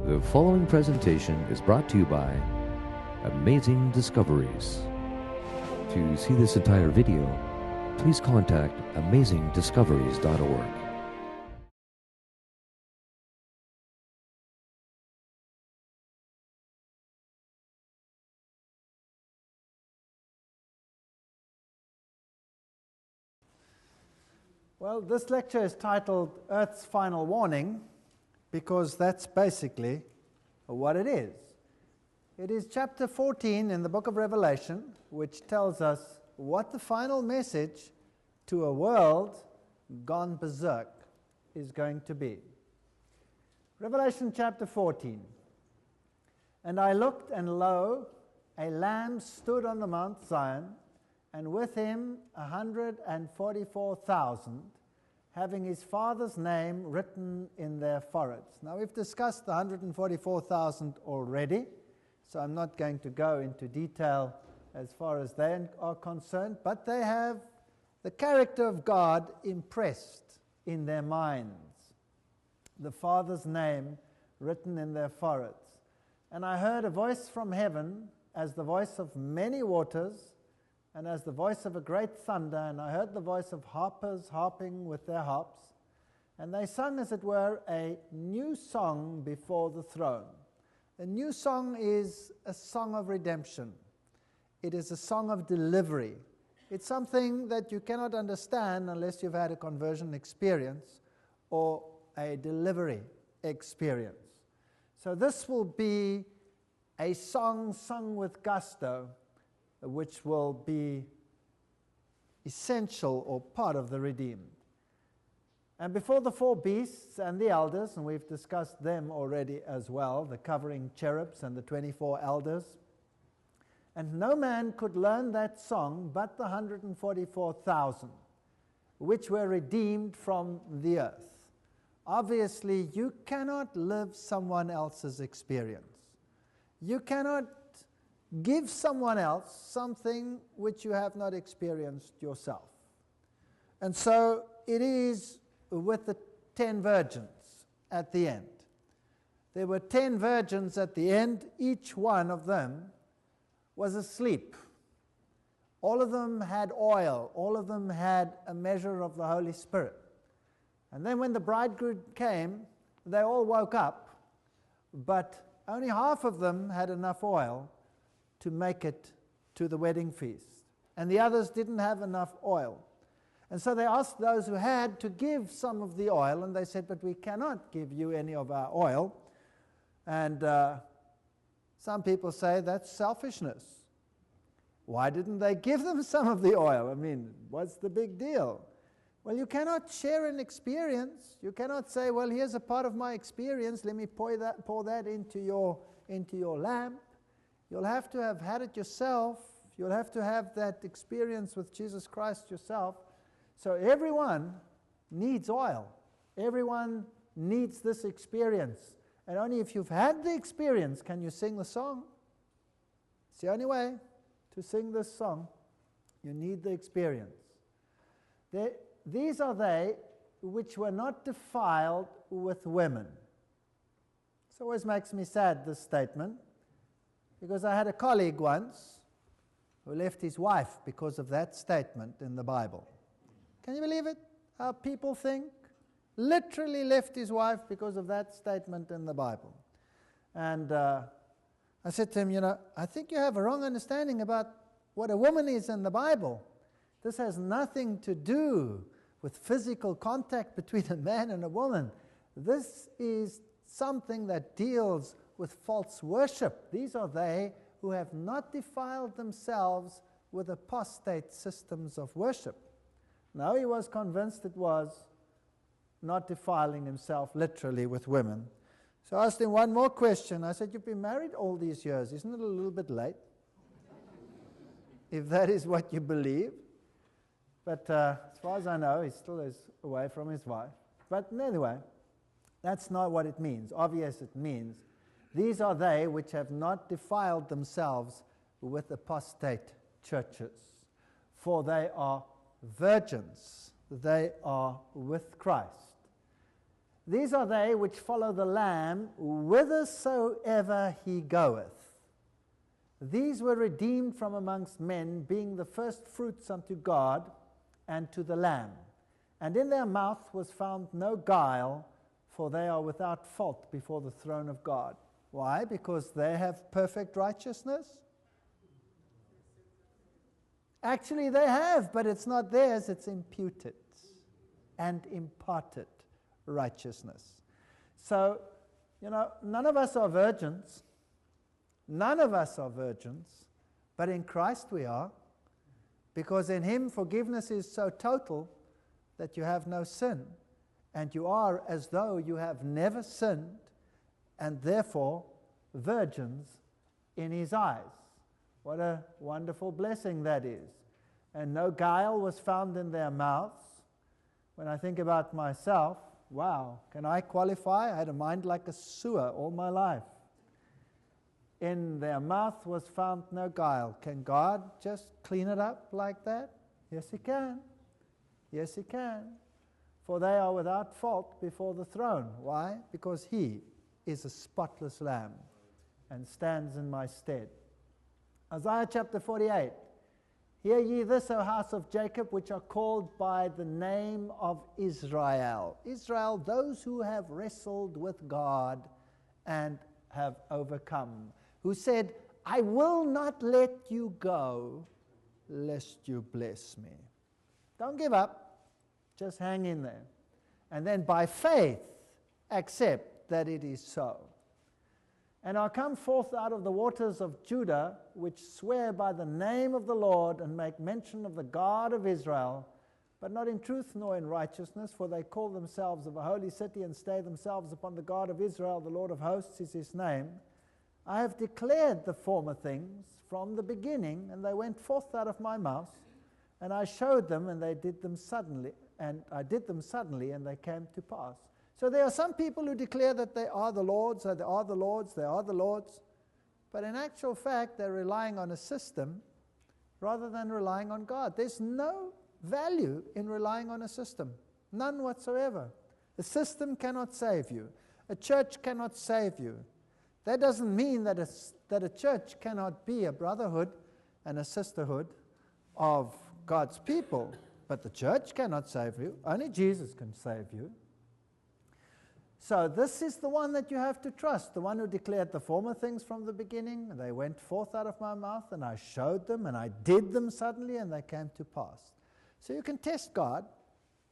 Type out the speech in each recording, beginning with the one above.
The following presentation is brought to you by Amazing Discoveries. To see this entire video, please contact amazingdiscoveries.org. Well, this lecture is titled Earth's Final Warning because that's basically what it is. It is chapter 14 in the book of Revelation, which tells us what the final message to a world gone berserk is going to be. Revelation chapter 14. And I looked, and lo, a lamb stood on the Mount Zion, and with him 144,000, having his father's name written in their foreheads. Now, we've discussed the 144,000 already, so I'm not going to go into detail as far as they are concerned, but they have the character of God impressed in their minds, the Father's name written in their foreheads. And I heard a voice from heaven as the voice of many waters, and as the voice of a great thunder, and I heard the voice of harpers harping with their harps, and they sung, as it were, a new song before the throne. A new song is a song of redemption. It is a song of delivery. It's something that you cannot understand unless you've had a conversion experience or a delivery experience. So this will be a song sung with gusto, which will be essential or part of the redeemed. And before the four beasts and the elders, and we've discussed them already as well, the covering cherubs and the 24 elders, and no man could learn that song but the 144,000, which were redeemed from the earth. Obviously, you cannot live someone else's experience. You cannot give someone else something which you have not experienced yourself. And so it is with the 10 virgins at the end. There were 10 virgins at the end. Each one of them was asleep. All of them had oil. All of them had a measure of the Holy Spirit. And then when the bridegroom came, they all woke up, but only half of them had enough oil to make it to the wedding feast. And the others didn't have enough oil. And so they asked those who had to give some of the oil, and they said, but we cannot give you any of our oil. And some people say that's selfishness. Why didn't they give them some of the oil? I mean, what's the big deal? Well, you cannot share an experience. You cannot say, well, here's a part of my experience. Let me pour that into your lamp. You'll have to have had it yourself. You'll have to have that experience with Jesus Christ yourself. So everyone needs oil. Everyone needs this experience. And only if you've had the experience can you sing the song. It's the only way to sing this song. You need the experience. These are they which were not defiled with women. This always makes me sad, this statement. Because I had a colleague once who left his wife because of that statement in the Bible. Can you believe it? How people think? Literally left his wife because of that statement in the Bible. And I said to him, I think you have a wrong understanding about what a woman is in the Bible. This has nothing to do with physical contact between a man and a woman. This is something that deals with false worship. These are they who have not defiled themselves with apostate systems of worship. No, he was convinced it was not defiling himself literally with women. So I asked him one more question. I said, you've been married all these years. Isn't it a little bit late? If that is what you believe. But as far as I know, he still is away from his wife. But anyway, that's not what it means. Obvious it means these are they which have not defiled themselves with apostate churches, for they are virgins. They are with Christ. These are they which follow the Lamb whithersoever he goeth. These were redeemed from amongst men, being the first fruits unto God and to the Lamb. And in their mouth was found no guile, for they are without fault before the throne of God. Why? Because they have perfect righteousness? Actually, they have, but it's not theirs, it's imputed and imparted righteousness. So, none of us are virgins. None of us are virgins, but in Christ we are, because in Him forgiveness is so total that you have no sin, and you are as though you have never sinned, and therefore virgins in His eyes. What a wonderful blessing that is. And no guile was found in their mouths. When I think about myself, wow, can I qualify? I had a mind like a sewer all my life. In their mouth was found no guile. Can God just clean it up like that? Yes, He can. Yes, He can. For they are without fault before the throne. Why? Because He is a spotless Lamb and stands in my stead. Isaiah chapter 48. Hear ye this, O house of Jacob, which are called by the name of Israel. Israel, those who have wrestled with God and have overcome. Who said, I will not let you go, lest you bless me. Don't give up. Just hang in there. And then by faith, accept that it is so. And I come forth out of the waters of Judah, which swear by the name of the Lord, and make mention of the God of Israel, but not in truth nor in righteousness, for they call themselves of a holy city, and stay themselves upon the God of Israel. The Lord of hosts is His name. I have declared the former things from the beginning, and they went forth out of my mouth, and I showed them, and they did them suddenly, and I did them suddenly, and they came to pass. So there are some people who declare that they are the Lord's, or they are the Lord's, they are the Lord's, but in actual fact they're relying on a system rather than relying on God. There's no value in relying on a system, none whatsoever. A system cannot save you. A church cannot save you. That doesn't mean that a church cannot be a brotherhood and a sisterhood of God's people, but the church cannot save you. Only Jesus can save you. So this is the one that you have to trust, the one who declared the former things from the beginning. They went forth out of my mouth, and I showed them, and I did them suddenly, and they came to pass. So you can test God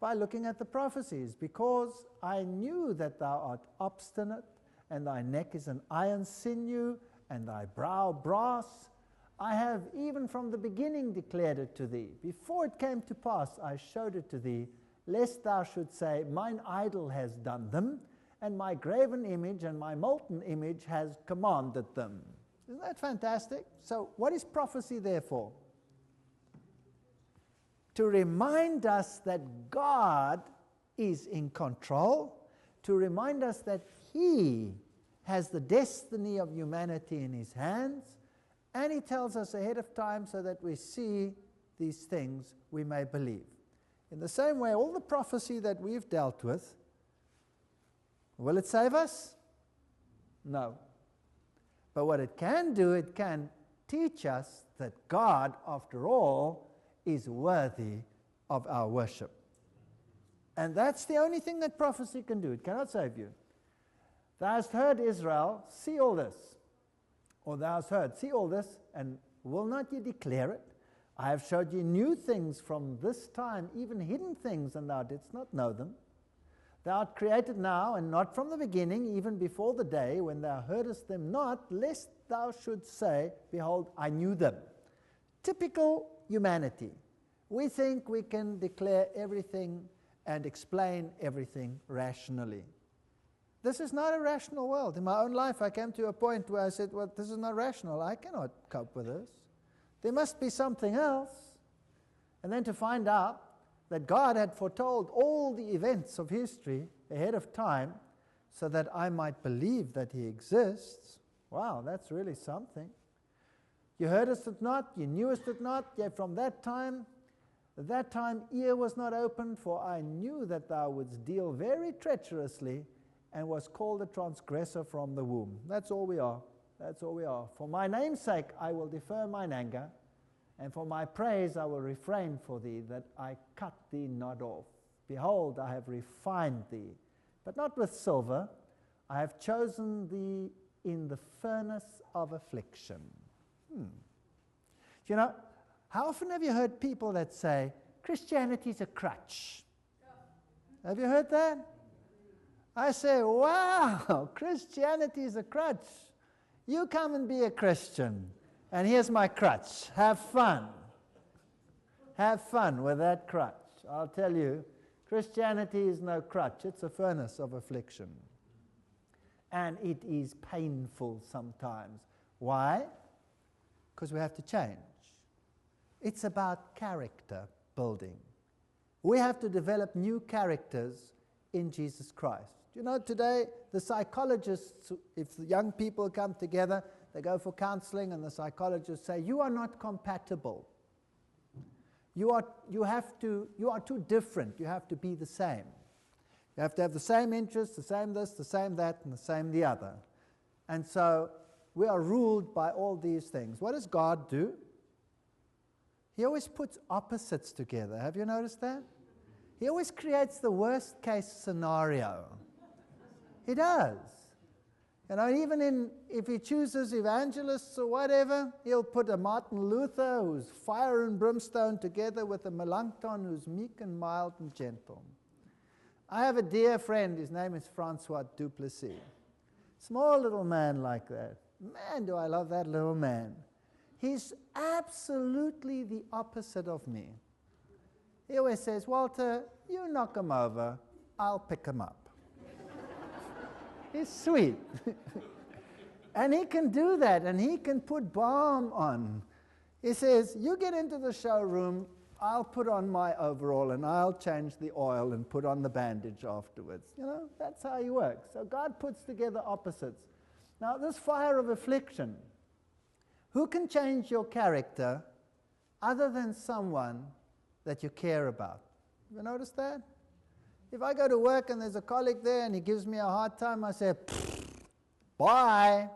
by looking at the prophecies. Because I knew that thou art obstinate, and thy neck is an iron sinew, and thy brow brass, I have even from the beginning declared it to thee. Before it came to pass, I showed it to thee, lest thou should say, mine idol has done them, and my graven image and my molten image has commanded them. Isn't that fantastic? So what is prophecy there for? To remind us that God is in control, to remind us that He has the destiny of humanity in His hands, and He tells us ahead of time so that we see these things we may believe. In the same way, all the prophecy that we've dealt with, will it save us? No. But what it can do, it can teach us that God, after all, is worthy of our worship. And that's the only thing that prophecy can do. It cannot save you. Thou hast heard, Israel, see all this. Or thou hast heard, see all this, and will not ye declare it? I have showed you new things from this time, even hidden things, and thou didst not know them. Thou art created now, and not from the beginning, even before the day when thou heardest them not, lest thou shouldst say, behold, I knew them. Typical humanity. We think we can declare everything and explain everything rationally. This is not a rational world. In my own life, I came to a point where I said, well, this is not rational. I cannot cope with this. There must be something else. And then to find out that God had foretold all the events of history ahead of time so that I might believe that He exists. Wow, that's really something. You heardest it not, you knewest it not, yet from that time At that time ear was not opened, for I knew that thou wouldst deal very treacherously, and was called a transgressor from the womb. That's all we are. That's all we are. For my name's sake I will defer mine anger, and for my praise I will refrain for thee, that I cut thee not off. Behold, I have refined thee, but not with silver. I have chosen thee in the furnace of affliction. You know, how often have you heard people that say, Christianity is a crutch? Have you heard that? I say, wow, Christianity is a crutch. You come and be a Christian, and here's my crutch. Have fun. Have fun with that crutch. I'll tell you, Christianity is no crutch. It's a furnace of affliction. And it is painful sometimes. Why? Because we have to change. It's about character building. We have to develop new characters in Jesus Christ. You know, today, the psychologists, if the young people come together, they go for counseling, and the psychologists say, you are not compatible. You are too different. You have to be the same. You have to have the same interests, the same this, the same that, and the same the other. And so we are ruled by all these things. What does God do? He always puts opposites together. Have you noticed that? He always creates the worst case scenario. He does. You know, even if he chooses evangelists or whatever, he'll put a Martin Luther who's fire and brimstone together with a Melanchthon who's meek and mild and gentle. I have a dear friend, his name is Francois Duplessis. Small little man like that. Man, do I love that little man. He's absolutely the opposite of me. He always says, Walter, you knock him over, I'll pick him up. He's sweet. And he can do that, and he can put balm on. He says, you get into the showroom, I'll put on my overall, and I'll change the oil and put on the bandage afterwards. You know, that's how he works. So God puts together opposites. Now, this fire of affliction, who can change your character other than someone that you care about? You notice that? If I go to work and there's a colleague there and he gives me a hard time, I say, bye,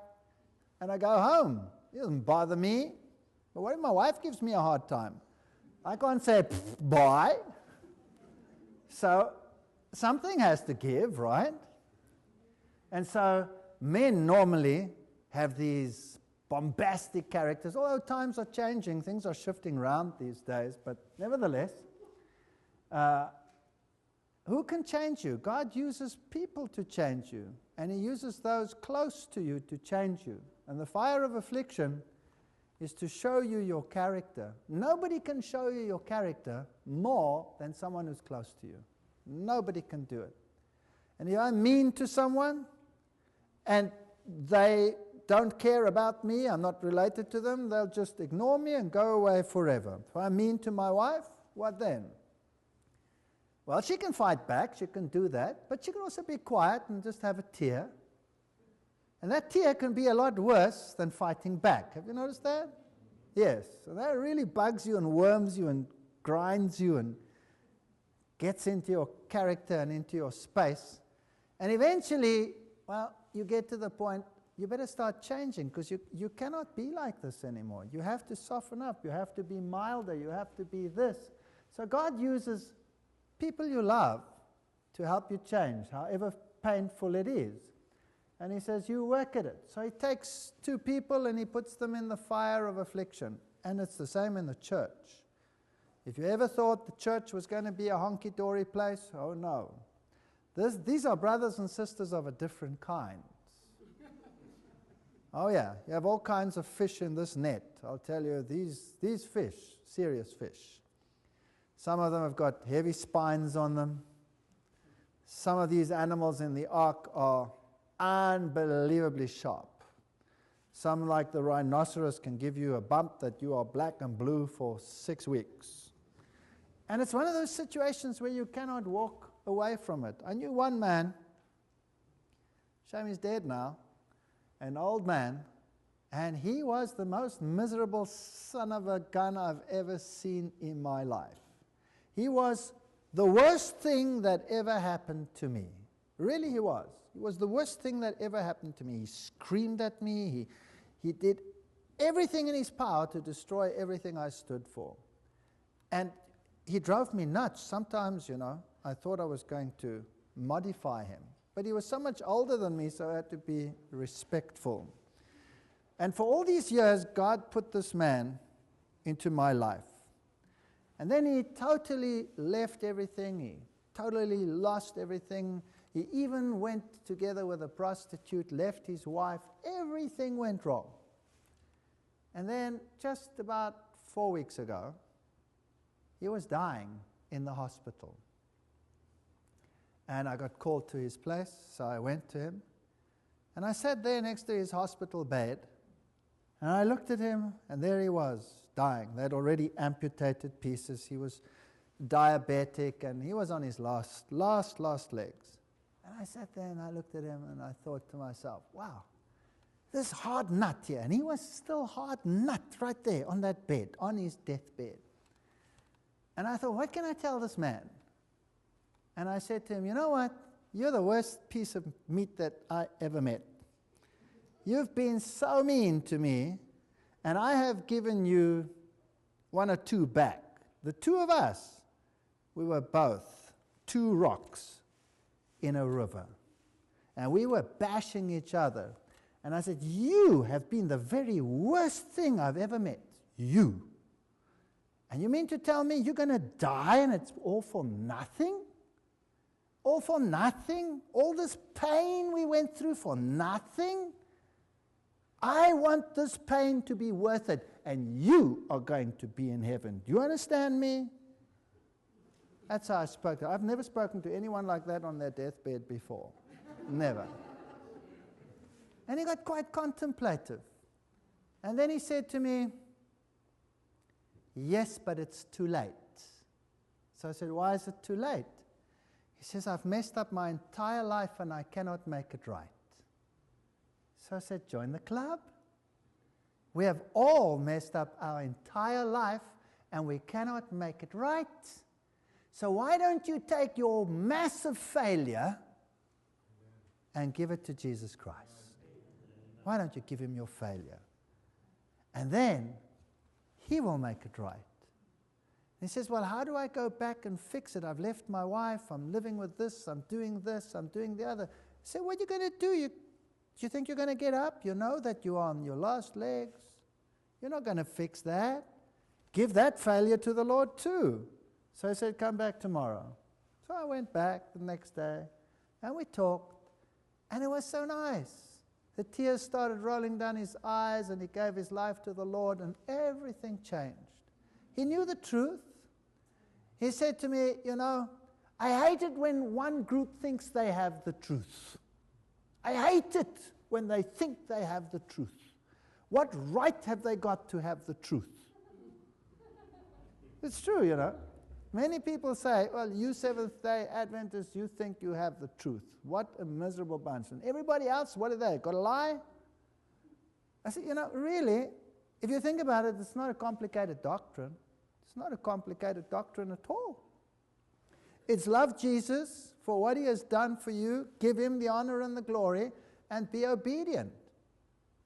and I go home. It doesn't bother me. But what if my wife gives me a hard time? I can't say, bye. So something has to give, right? And so men normally have these bombastic characters, although times are changing, things are shifting around these days, but nevertheless, who can change you? God uses people to change you, and he uses those close to you to change you. And the fire of affliction is to show you your character. Nobody can show you your character more than someone who's close to you. Nobody can do it. And if I'm mean to someone, and they don't care about me, I'm not related to them, they'll just ignore me and go away forever. If I'm mean to my wife, what then? Well, she can fight back, she can do that, but she can also be quiet and just have a tear. And that tear can be a lot worse than fighting back. Have you noticed that? Yes. So that really bugs you and worms you and grinds you and gets into your character and into your space. And eventually, well, you get to the point, you better start changing, because you cannot be like this anymore. You have to soften up. You have to be milder. You have to be this. So God uses people you love to help you change, however painful it is. And he says, you work at it. So he takes two people and he puts them in the fire of affliction. And it's the same in the church. If you ever thought the church was going to be a honky-dory place, oh no. These are brothers and sisters of a different kind. Oh yeah, you have all kinds of fish in this net. I'll tell you, these fish, serious fish. Some of them have got heavy spines on them. Some of these animals in the ark are unbelievably sharp. Some, like the rhinoceros, can give you a bump that you are black and blue for 6 weeks. And it's one of those situations where you cannot walk away from it. I knew one man, shame he's dead now, an old man, and he was the most miserable son of a gun I've ever seen in my life. He was the worst thing that ever happened to me. Really, he was. He was the worst thing that ever happened to me. He screamed at me. He did everything in his power to destroy everything I stood for. And he drove me nuts. Sometimes, I thought I was going to modify him. But he was so much older than me, so I had to be respectful. And for all these years, God put this man into my life. And then he totally left everything. He totally lost everything. He even went together with a prostitute, left his wife. Everything went wrong. And then just about 4 weeks ago, he was dying in the hospital. And I got called to his place, so I went to him. And I sat there next to his hospital bed, and I looked at him, and there he was, dying. They had already amputated pieces. He was diabetic, and he was on his last legs. And I sat there, and I looked at him, and I thought to myself, wow, this hard nut here. And he was still hard nut right there on that bed, on his deathbed. And I thought, what can I tell this man? And I said to him, you know what? You're the worst piece of meat that I ever met. You've been so mean to me, and I have given you 1 or 2 back. The 2 of us, we were both 2 rocks in a river. And we were bashing each other. And I said, you have been the very worst thing I've ever met. You. And you mean to tell me you're going to die and it's all for nothing? All for nothing? All this pain we went through for nothing? I want this pain to be worth it, and you are going to be in heaven. Do you understand me? That's how I spoke. I've never spoken to anyone like that on their deathbed before. Never. And he got quite contemplative. And then he said to me, yes, but it's too late. So I said, why is it too late? He says, I've messed up my entire life and I cannot make it right. So I said, join the club. We have all messed up our entire life and we cannot make it right. So why don't you take your massive failure and give it to Jesus Christ? Why don't you give him your failure? And then he will make it right. He says, well, how do I go back and fix it? I've left my wife, I'm living with this, I'm doing the other. I said, what are you going to do? Do you think you're going to get up? You know that you're on your last legs. You're not going to fix that. Give that failure to the Lord too. So I said, come back tomorrow. So I went back the next day, and we talked, and it was so nice. The tears started rolling down his eyes, and he gave his life to the Lord, and everything changed. He knew the truth. He said to me, I hate it when one group thinks they have the truth. I hate it when they think they have the truth. What right have they got to have the truth? It's true, Many people say, well, you Seventh-day Adventists, you think you have the truth. What a miserable bunch. And everybody else, what are they? Got to lie? I said, really, if you think about it, it's not a complicated doctrine. It's not a complicated doctrine at all. It's love Jesus for what he has done for you, give him the honor and the glory, and be obedient.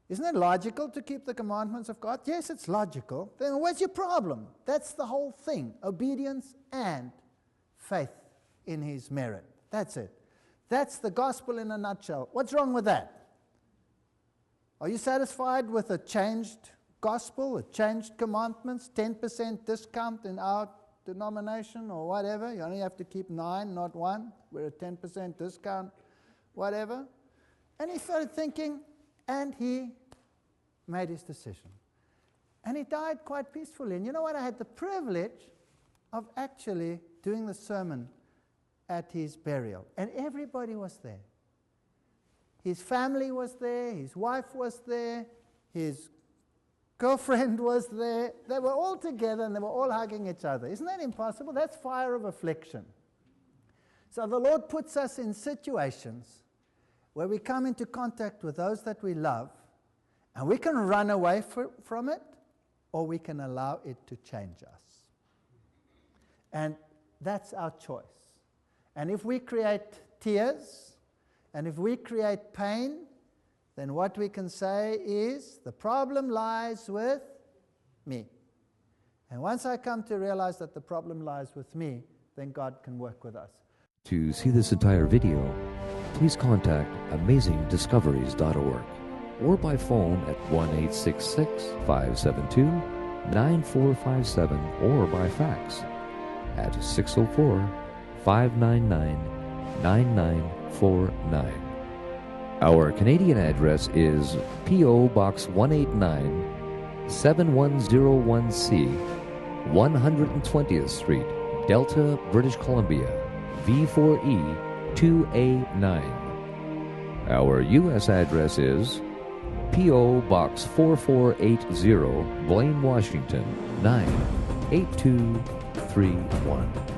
Isn't it logical to keep the commandments of God? Yes, it's logical. Then what's your problem? That's the whole thing. Obedience and faith in his merit. That's it. That's the gospel in a nutshell. What's wrong with that? Are you satisfied with a changed gospel, a changed commandments, 10% discount in our denomination or whatever? You only have to keep 9, not 1. We're a 10% discount, whatever. And he started thinking, and he made his decision. And he died quite peacefully. And you know what? I had the privilege of actually doing the sermon at his burial. And everybody was there. His family was there. His wife was there. His girlfriend was there. They were all together and they were all hugging each other. Isn't that impossible? That's fire of affliction. So the Lord puts us in situations where we come into contact with those that we love, and we can run away from it, or we can allow it to change us. And that's our choice. And if we create tears, and if we create pain, then what we can say is, the problem lies with me. And once I come to realize that the problem lies with me, then God can work with us. To see this entire video, please contact amazingdiscoveries.org or by phone at 1-866-572-9457 or by fax at 604-599-9949. Our Canadian address is P.O. Box 189, 7101C, 120th Street, Delta, British Columbia, V4E 2A9. Our U.S. address is P.O. Box 4480, Blaine, Washington, 98231.